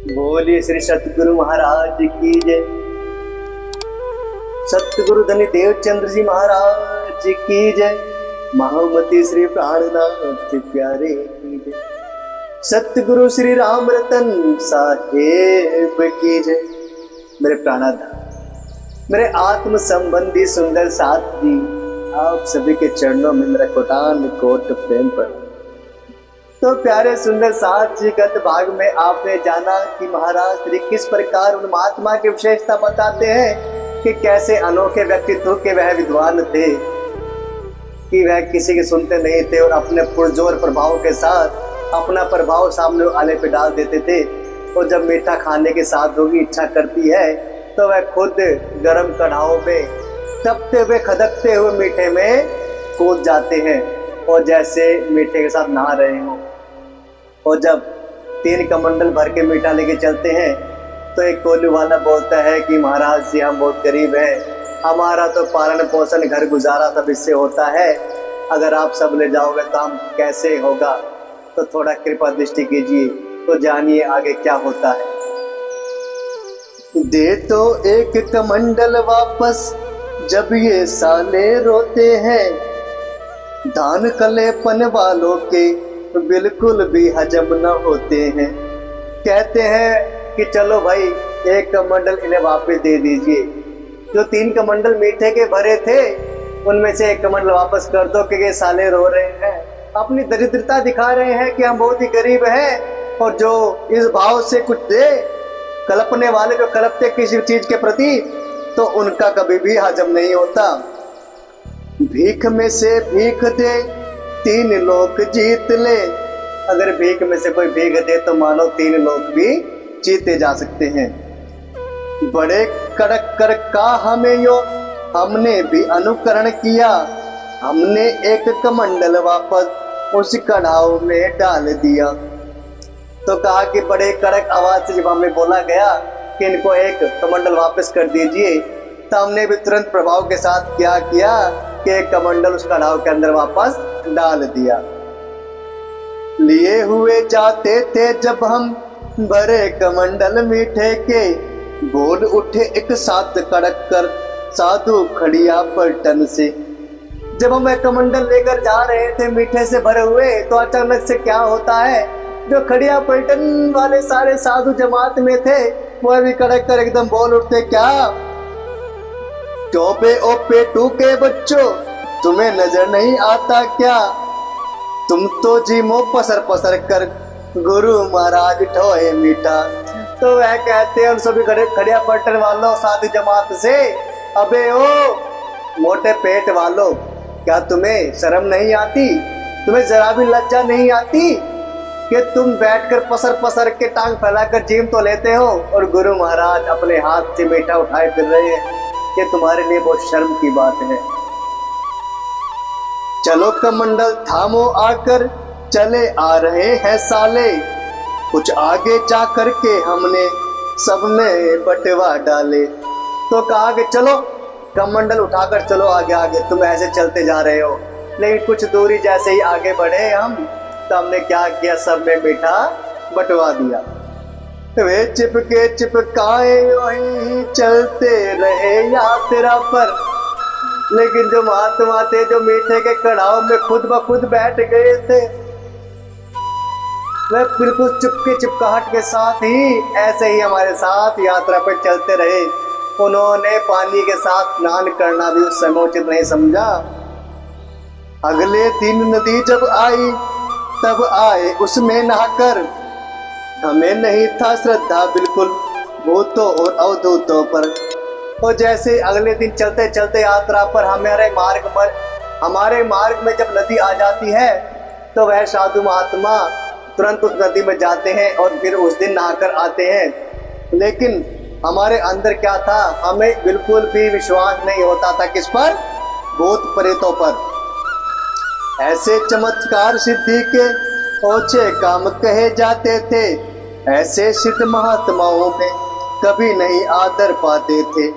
बोलिए श्री सतगुरु महाराज की जय। सतगुरु धनी देवचंद्र जी महाराज की जय। महामती श्री प्राणनाथ प्यारे की जय। सतगुरु श्री राम रतन साहेब की जय। मेरे प्राणाधाम, मेरे आत्म संबंधी सुंदर साथ जी, आप सभी के चरणों में मेरा कोटान कोट प्रेम पर। तो प्यारे सुंदर साथ जी, गत भाग में आपने जाना कि महाराज श्री किस प्रकार उन महात्मा की विशेषता बताते हैं कि कैसे अनोखे व्यक्तित्व के वह विद्वान थे कि वह किसी के सुनते नहीं थे और अपने पुरजोर प्रभाव के साथ अपना प्रभाव सामने वाले पे डाल देते थे। और जब मीठा खाने के साथ होगी इच्छा करती है तो वह खुद गर्म कढ़ाओं में तपते हुए खदकते हुए मीठे में कूद जाते हैं और जैसे मीठे के साथ नहा रहे हों। और जब 3 कमंडल भर के मीठा लेके चलते हैं तो एक कोल्हू वाला बोलता है कि महाराज जी, हम बहुत गरीब हैं, हमारा तो पालन पोषण घर गुजारा सब इससे होता है, अगर आप सब ले जाओगे तो हम कैसे होगा, तो थोड़ा कृपा दृष्टि कीजिए। तो जानिए आगे क्या होता है। दे तो एक कमंडल वापस जब ये साले रोते हैं, दान कलेपन वालों के बिल्कुल भी हजम न होते हैं। कहते हैं कि चलो भाई एक कमंडल इन्हें वापस दे दीजिए। जो 3 कमंडल मीठे के भरे थे उनमें से एक कमंडल वापस कर दो कि ये साले रो रहे हैं, अपनी दरिद्रता दिखा रहे हैं कि हम बहुत ही गरीब हैं। और जो इस भाव से कुछ दे, कल्पने वाले जो कल्पते किसी चीज के प्रति, तो उनका कभी भी हजम नहीं होता। भीख में से भीख दे 3 लोग जीत ले। अगर भीख में से कोई भीख दे तो मानो 3 लोग भी जीते जा सकते हैं। बड़े कड़क कर का हमें यो, हमने भी अनुकरण किया, हमने एक कमंडल वापस उस कढ़ाओ में डाल दिया। तो कहा कि बड़े कड़क आवाज से जब हमें बोला गया कि इनको एक कमंडल वापस कर दीजिए, तो हमने भी तुरंत प्रभाव के साथ क्या किया कि एक कमंडल उस कढ़ाव के अंदर वापस डाल दिया। लिए हुए जाते थे जब हम भरे कमंडल मीठे के, बोल उठे एक साथ कड़क कर साधु खड़िया पलटन से। जब हम एक कमंडल लेकर जा रहे थे मीठे से भरे हुए, तो अचानक से क्या होता है, जो खड़िया पलटन वाले सारे साधु जमात में थे वह भी कड़क कर एकदम बोल उठते, क्या टोपे ओपे टूके बच्चों, तुम्हें नजर नहीं आता क्या, तुम तो जी मुंह पसर पसर कर गुरु महाराज ठोए मीठा। तो वह कहते हैं उन सभी खड़िया पलटन वालों साधु जमात से, अबे ओ मोटे पेट वालों, क्या तुम्हें शर्म नहीं आती, तुम्हें जरा भी लज्जा नहीं आती कि तुम बैठकर पसर पसर के टांग फैलाकर जीम तो लेते हो और गुरु महाराज अपने हाथ से मीठा उठाए फिर रहे हैं। ये तुम्हारे लिए बहुत शर्म की बात है। चलो कमंडल थामो आकर, चले आ रहे हैं साले, कुछ आगे जा करके हमने सब में बटवा डाले। तो कहा कि चलो कमंडल उठाकर चलो आगे आगे, तुम ऐसे चलते जा रहे हो। लेकिन कुछ दूरी जैसे ही आगे बढ़े हम, तो हमने क्या किया, सब में मीठा बटवा दिया। वे चिपके चिपकाए वहीं चलते रहे यात्रा पर, लेकिन जो महात्मा थे जो मीठे के कढ़ाव में खुद ब खुद बैठ गए थे, वे बिल्कुल चुपके चिपकाहट के साथ ही ऐसे ही हमारे साथ यात्रा पर चलते रहे। उन्होंने पानी के साथ स्नान करना भी उस समय उचित नहीं समझा। अगले दिन नदी जब आई तब आए उसमें नहाकर, हमें नहीं था श्रद्धा बिल्कुल भूतों और अवधूतों पर। और जैसे अगले दिन चलते चलते यात्रा पर हमारे मार्ग में जब नदी आ जाती है, तो वह साधु महात्मा तुरंत उस नदी में जाते हैं और फिर उस दिन नहाकर आते हैं। लेकिन हमारे अंदर क्या था, हमें बिल्कुल भी विश्वास नहीं होता था किस पर, भूत प्रेतों पर। ऐसे चमत्कार सिद्धि के ओछे काम कहे जाते थे, ऐसे सिद्ध महात्माओं में कभी नहीं आदर पाते थे।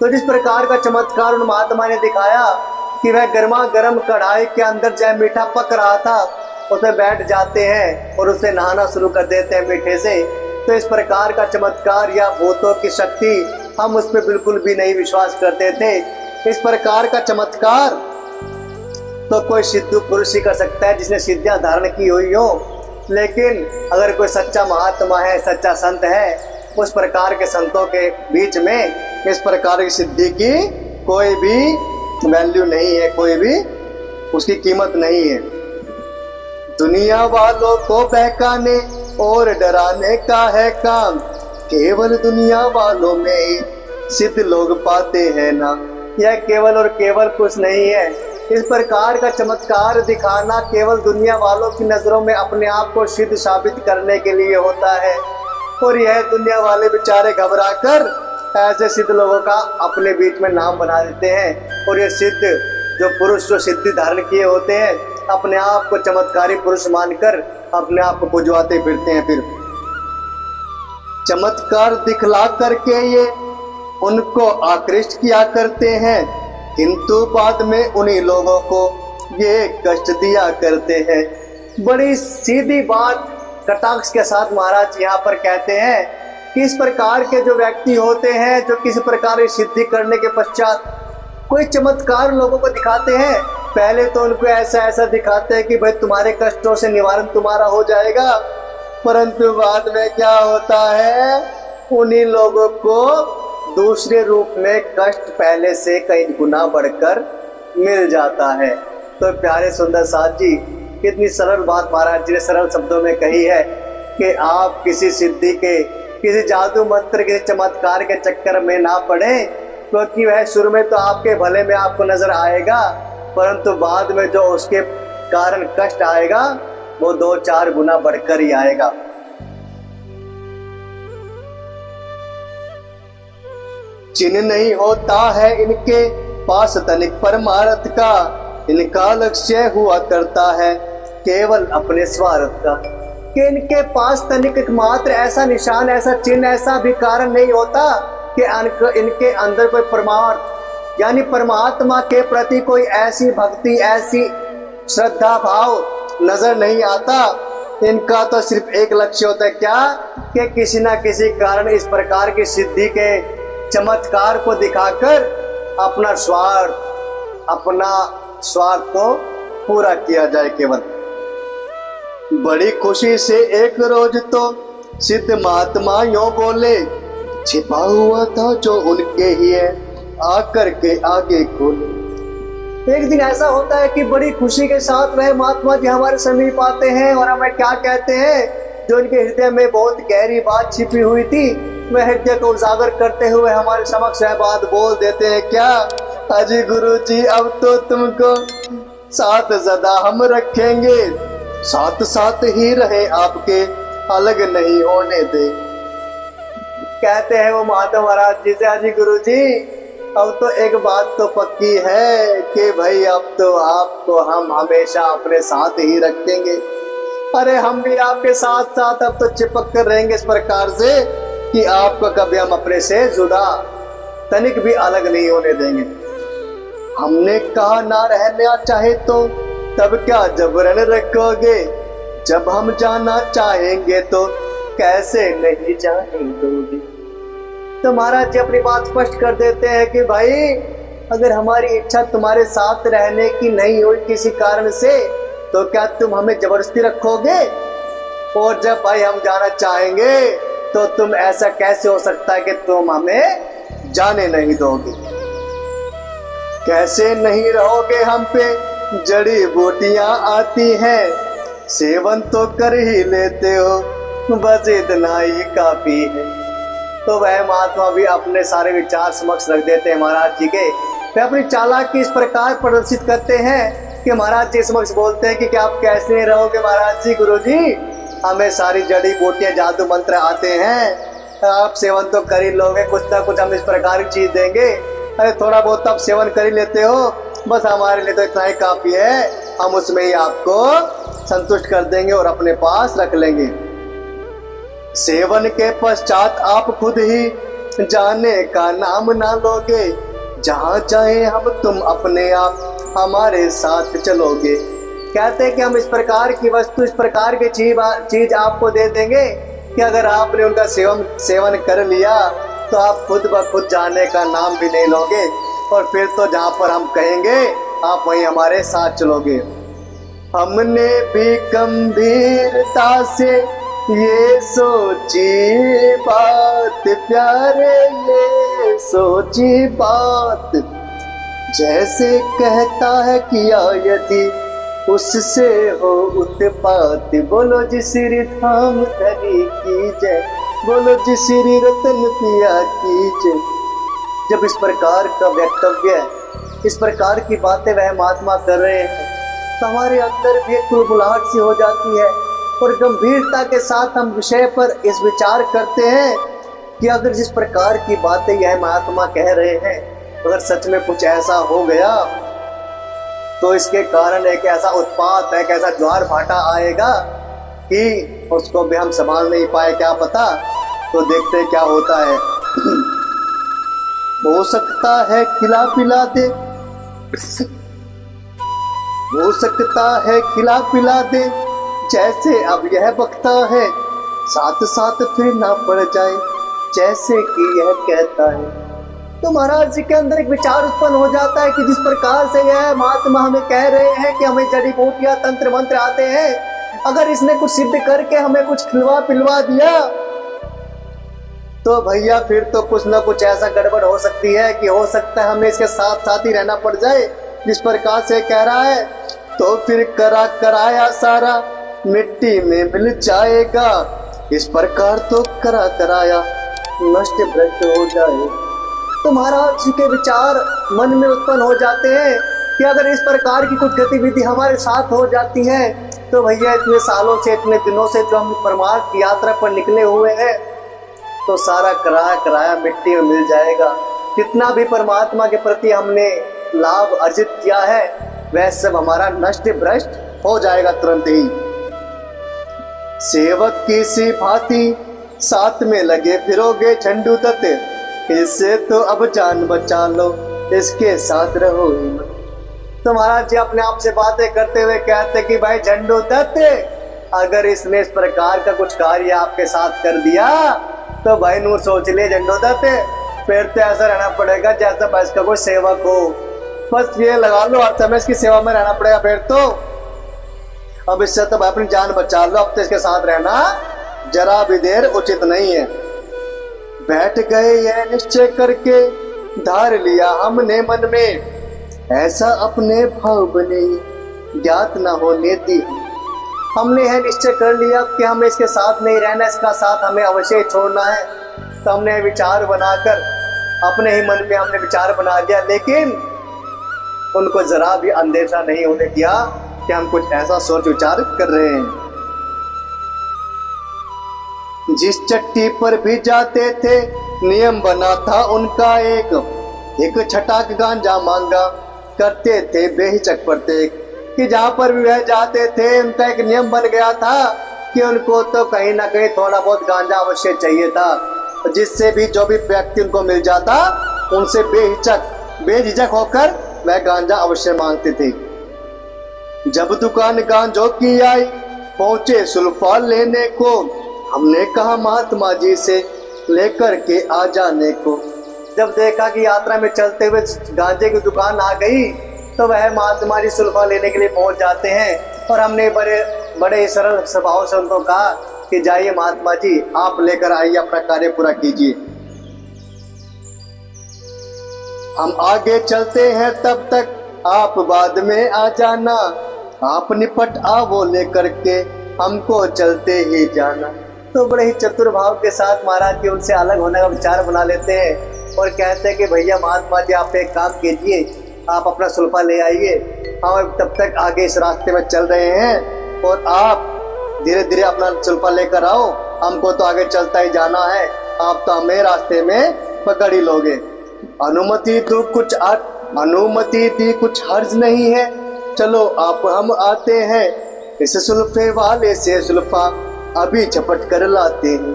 तो जिस प्रकार का चमत्कार उन महात्मा ने दिखाया कि वह गर्मा गर्म कढ़ाई के अंदर जय मीठा पक रहा था, उसमें बैठ जाते हैं और उसे नहाना शुरू कर देते हैं मीठे से। तो इस प्रकार का चमत्कार या भूतों की शक्ति हम उस पर बिल्कुल भी नहीं विश्वास करते थे। इस प्रकार का चमत्कार तो कोई सिद्धू पुरुष ही कर सकता है जिसने सिद्धियां धारण की हुई हो। लेकिन अगर कोई सच्चा महात्मा है, सच्चा संत है, उस प्रकार के संतों के बीच में इस प्रकार की सिद्धि की कोई भी वैल्यू नहीं है, कोई भी उसकी कीमत नहीं है। दुनिया वालों को बहकाने और डराने का है काम, केवल दुनिया वालों में सिद्ध लोग पाते हैं ना। यह केवल और केवल कुछ नहीं है, इस प्रकार का चमत्कार दिखाना केवल दुनिया वालों की नजरों में अपने आप को सिद्ध साबित करने के लिए होता है। और यह दुनिया वाले बेचारे घबराकर ऐसे सिद्ध लोगों का अपने बीच में नाम बना देते हैं। और ये सिद्ध जो पुरुष जो सिद्धि धारण किए होते हैं अपने आप को चमत्कारी पुरुष मानकर अपने आप को पुजवाते फिरते हैं। फिर चमत्कार दिखला करके ये उनको आकृष्ट किया करते हैं, किंतु बाद में उन्हीं लोगों को ये कष्ट दिया करते हैं। बड़ी सीधी बात कटाक्ष के साथ महाराज यहाँ पर कहते हैं कि इस प्रकार के जो व्यक्ति होते हैं जो किसी प्रकार की सिद्धि करने के पश्चात कोई चमत्कार लोगों को दिखाते हैं, पहले तो उनको ऐसा ऐसा दिखाते हैं कि भाई तुम्हारे कष्टों से निवारण तुम्हारा हो जाएगा, परंतु बाद में क्या होता है, उन्हीं लोगों को दूसरे रूप में कष्ट पहले से कई गुना बढ़कर मिल जाता है। तो प्यारे सुंदर साथ जी, कितनी सरल बात महाराज जी ने सरल शब्दों में कही है कि आप किसी सिद्धि के, किसी जादू मंत्र, किसी चमत्कार के चक्कर में ना पड़े, क्योंकि वह शुरू में तो आपके भले में आपको नजर आएगा, परंतु बाद में जो उसके कारण कष्ट आएगा वो 2-4 गुना बढ़कर ही आएगा। चिन्ह नहीं होता है इनके पास तनिक परमार्थ का, इनका लक्ष्य हुआ करता है केवल अपने स्वार्थ का। कि इनके पास तनिक मात्र ऐसा निशान, ऐसा चिन्ह, ऐसा भी कारण नहीं होता कि इनके अंदर कोई परमार्थ यानी परमात्मा के प्रति कोई ऐसी भक्ति, ऐसी श्रद्धा भाव नजर नहीं आता। इनका तो सिर्फ एक लक्ष्य होता है, क्या कि किसी ना किसी कारण इस प्रकार की सिद्धि के चमत्कार को दिखाकर अपना स्वार्थ को पूरा किया जाए केवल। बड़ी खुशी से एक रोज तो सिद्ध महात्मा यों बोले, छिपा हुआ था जो उनके ही है आकर के आगे खोले। एक दिन ऐसा होता है कि बड़ी खुशी के साथ वह महात्मा जी हमारे समीप आते हैं और हमें क्या कहते हैं, जो उनके हृदय में बहुत गहरी बात छिपी हुई थी वह हृदय को उजागर करते हुए हमारे समक्ष वह बात बोल देते हैं। क्या अजी गुरु जी, अब तो तुमको साथ सदा हम रखेंगे, साथ साथ ही रहे आपके, अलग नहीं होने दे। कहते हैं वो महात्मा महाराज जी से, अजी गुरु जी अब तो एक बात तो पक्की है कि भाई अब तो आपको हम हमेशा अपने साथ ही रखेंगे। अरे हम भी आपके साथ साथ अब तो चिपक कर रहेंगे इस प्रकार से कि आपको कभी हम अपने से जुदा तनिक भी अलग नहीं होने देंगे। हमने कहा ना रहना चाहे तो तब क्या जबरन रखोगे, जब हम जाना चाहेंगे तो कैसे नहीं जाने दोगे। तो महाराज जी अपनी बात स्पष्ट कर देते हैं कि भाई अगर हमारी इच्छा तुम्हारे साथ रहने की नहीं हुई किसी कारण से, तो क्या तुम हमें जबरदस्ती रखोगे, और जब भाई हम जाना चाहेंगे तो तुम ऐसा कैसे हो सकता है कि तुम हमें जाने नहीं दोगे। कैसे नहीं रहोगे हम पे जड़ी बूटियां आती हैं, सेवन तो कर ही लेते हो, बस इतना ही काफी है। तो वह महात्मा भी अपने सारे विचार समक्ष रख देते हैं महाराज जी के। वे अपनी चालाकी इस प्रकार प्रदर्शित करते हैं कि महाराज जी समक्ष बोलते हैं कि क्या आप कैसे रहोगे महाराज जी, गुरु जी हमें सारी जड़ी बूटियां जादू मंत्र आते हैं, आप सेवन तो कर ही लोगे, कुछ ना कुछ हम इस प्रकार की चीज देंगे, अरे थोड़ा बहुत आप सेवन कर ही लेते हो, बस हमारे लिए तो इतना ही काफी है, हम उसमें ही आपको संतुष्ट कर देंगे और अपने पास रख लेंगे। सेवन के पश्चात आप खुद ही जाने का नाम ना लोगे, जहाँ चाहे हम तुम अपने आप हमारे साथ चलोगे। कहते हैं कि हम इस प्रकार की वस्तु, इस प्रकार की चीज आपको दे देंगे कि अगर आपने उनका सेवन कर लिया तो आप खुद ब खुद जाने का नाम भी नहीं लोगे, और फिर तो जहाँ पर हम कहेंगे आप वहीं हमारे साथ चलोगे। हमने भी गंभीरता से ये सोची बात प्यारे, ये सोची बात, जैसे कहता है किया यदि उससे हो उत्पात। बोलो जी श्री धाम धनी की जय, बोलो जी श्री रतन पिया की जय। जब इस प्रकार का वक्तव्य, इस प्रकार की बातें वह महात्मा कर रहे हैं तो हमारे अंदर भी एक कुलबुलाहट सी हो जाती है, और गंभीरता के साथ हम विषय पर इस विचार करते हैं कि अगर जिस प्रकार की बातें यह महात्मा कह रहे हैं, अगर सच में कुछ ऐसा हो गया तो इसके कारण एक ऐसा उत्पात, एक ऐसा ज्वार भाटा आएगा कि उसको भी हम संभाल नहीं पाए, क्या पता। तो देखते क्या होता है। हो सकता है खिला पिला दे, हो सकता है खिला पिला दे, जैसे अब यह बकता है, साथ साथ फिर ना पड़ जाए जैसे कि यह कहता है। तो महाराज जी के अंदर एक विचार उत्पन्न हो जाता है कि जिस प्रकार से यह महात्मा हमें कह रहे हैं कि हमें जड़ी बूटियां तंत्र मंत्र आते हैं, अगर इसने कुछ सिद्ध करके हमें कुछ खिलवा पिलवा दिया तो भैया फिर तो कुछ ना कुछ ऐसा गड़बड़ हो सकती है कि हो सकता है हमें इसके साथ साथ ही रहना पड़ जाए। जिस प्रकार से कह रहा है, तो फिर करा कराया सारा मिट्टी में मिल जाएगा, इस प्रकार तो करा कराया नष्ट भ्रष्ट हो जाए। तो महाराज जी के विचार मन में उत्पन्न हो जाते हैं कि अगर इस प्रकार की कुछ गतिविधि हमारे साथ हो जाती है तो भैया इतने सालों से, इतने दिनों से जो हम परमार्थ की यात्रा पर निकले हुए हैं, तो सारा कराया कराया मिट्टी में मिल जाएगा। कितना भी परमात्मा के प्रति हमने लाभ अर्जित किया है वह सब हमारा नष्ट भ्रष्ट हो जाएगा तुरंत ही। सेवक की सी भांति साथ में लगे फिरोगे झंडू दत्त, इससे तो अब जान बचा लो, इसके साथ रहो। तो महाराज जी अपने आप से बातें करते हुए कहते कि भाई झंडू दत्त, अगर इसने इस प्रकार का कुछ कार्य आपके साथ कर दिया तो भाई नूर सोच ले झंडू दत्त, फिर तो ऐसा रहना पड़ेगा जैसा बस का कोई सेवक हो। बस ये लगा लो हर समय इसकी सेवा में रहना पड़ेगा। फिर तो अब इससे तो भाई अपनी जान बचा लो, अब तो इसके साथ रहना जरा भी देर उचित नहीं है। बैठ गए यह निश्चय करके, धार लिया हमने मन में, ऐसा अपने भाव बने ज्ञात न होने दी। हमने यह निश्चय कर लिया कि हमें इसके साथ नहीं रहना, इसका साथ हमें अवश्य छोड़ना है। तो हमने विचार बनाकर अपने ही मन में हमने विचार बना दिया, लेकिन उनको जरा भी अंदेशा नहीं होने दिया कि हम कुछ ऐसा सोच विचार कर रहे हैं। जिस चट्टी पर भी जाते थे नियम बना था उनका एक छटाक गांजा मांगा करते थे बेहिचक प्रत्येक, कि जहाँ पर भी वह जाते थे उनका एक नियम बन गया था कि उनको तो कहीं ना कहीं थोड़ा बहुत गांजा अवश्य चाहिए था, जिससे भी जो भी व्यक्ति उनको मिल जाता उनसे बेझिझक होकर वह गांजा अवश्य मांगते थे। जब दुकान गांजों की आई पहुंचे सुल्फा लेने को, हमने कहा महात्मा जी से लेकर के आ जाने को। जब देखा कि यात्रा में चलते हुए गांजे की दुकान आ गई तो वह महात्मा जी सुल्फा लेने के लिए पहुंच जाते हैं, और हमने बड़े सरल स्वभाव से उनको कहा कि जाइए महात्मा जी आप लेकर आइए, अपना कार्य पूरा कीजिए, हम आगे चलते हैं, तब तक आप बाद में आ जाना, आप निपट आवो लेकर के हमको चलते ही जाना। तो बड़े ही चतुर भाव के साथ महाराज जी उनसे अलग होने का विचार बना लेते हैं और कहते हैं कि भैया महात्मा जी आप एक काम कीजिए, आप अपना सुल्फा ले आइए, हम तब तक आगे इस रास्ते में चल रहे हैं और आप धीरे धीरे अपना सुल्फा लेकर आओ, हमको तो आगे चलता ही जाना है, आप तो हमें रास्ते में पकड़ ही लोगे। अनुमति दी कुछ हर्ज नहीं है, चलो आप हम आते हैं, इस सुल्फे वाले से सुल्फा अभी झपट कर लाते हैं।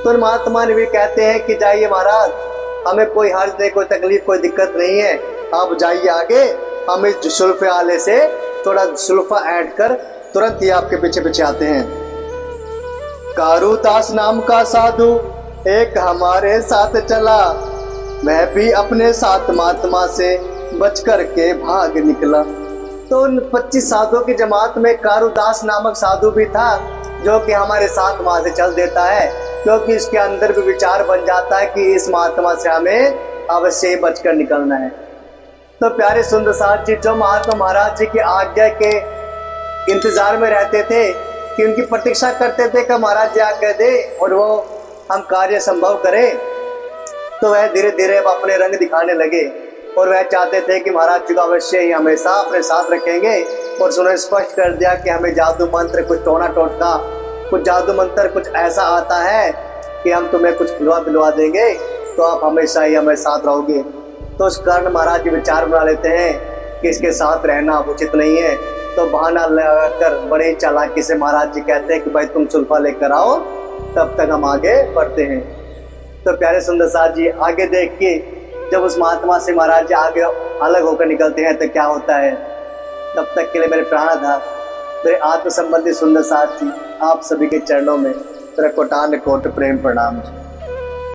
तो महात्मा ने भी कहते हैं कि जाइए महाराज, हमें कोई हर्ज नहीं, कोई तकलीफ, कोई दिक्कत नहीं है, आप जाइए आगे, हम इस सुल्फे वाले से थोड़ा सुल्फा ऐड कर तुरंत ही आपके पीछे पीछे आते हैं। कारूदास नाम का साधु एक हमारे साथ चला, वह भी अपने साथ महात्मा से बच कर के भाग निकला। तो उन 25 साधुओं की जमात में कारूदास नामक साधु भी था, जो कि हमारे साथ वहां से चल देता है, क्योंकि इसके अंदर भी विचार बन जाता है कि इस महात्मा से हमें अवश्य ही बचकर निकलना है। तो प्यारे सुंदर साथ जी जो महात्मा महाराज जी की आज्ञा के इंतजार में रहते थे, कि उनकी प्रतीक्षा करते थे कि महाराज जी आज्ञा दे और वो हम कार्य संभव करें, तो वह धीरे धीरे अब अपने रंग दिखाने लगे और वह चाहते थे कि महाराज जी को अवश्य ही हमेशा अपने साथ रखेंगे। और उन्होंने स्पष्ट कर दिया कि हमें जादू मंत्र, कुछ टोना टोटका, कुछ जादू मंत्र कुछ ऐसा आता है कि हम तुम्हें कुछ खिलवा देंगे, तो आप हमेशा ही हमें साथ रहोगे। तो उस कारण महाराज जी विचार बना लेते हैं कि इसके साथ रहना उचित नहीं है। तो बहाना लगाकर बड़े चालाकी से महाराज जी कहते हैं कि भाई तुम सुल्फा लेकर आओ, तब तक हम आगे बढ़ते हैं। तो प्यारे सुंदर साथ जी आगे देख के जब उस महात्मा से महाराज जी आगे अलग होकर निकलते हैं तो क्या होता है। तब तक के लिए मेरे प्राणनाथ, मेरे आत्म संबंधी सुंदर साथ जी, आप सभी के चरणों में मेरा कोटान कोट प्रेम प्रणाम।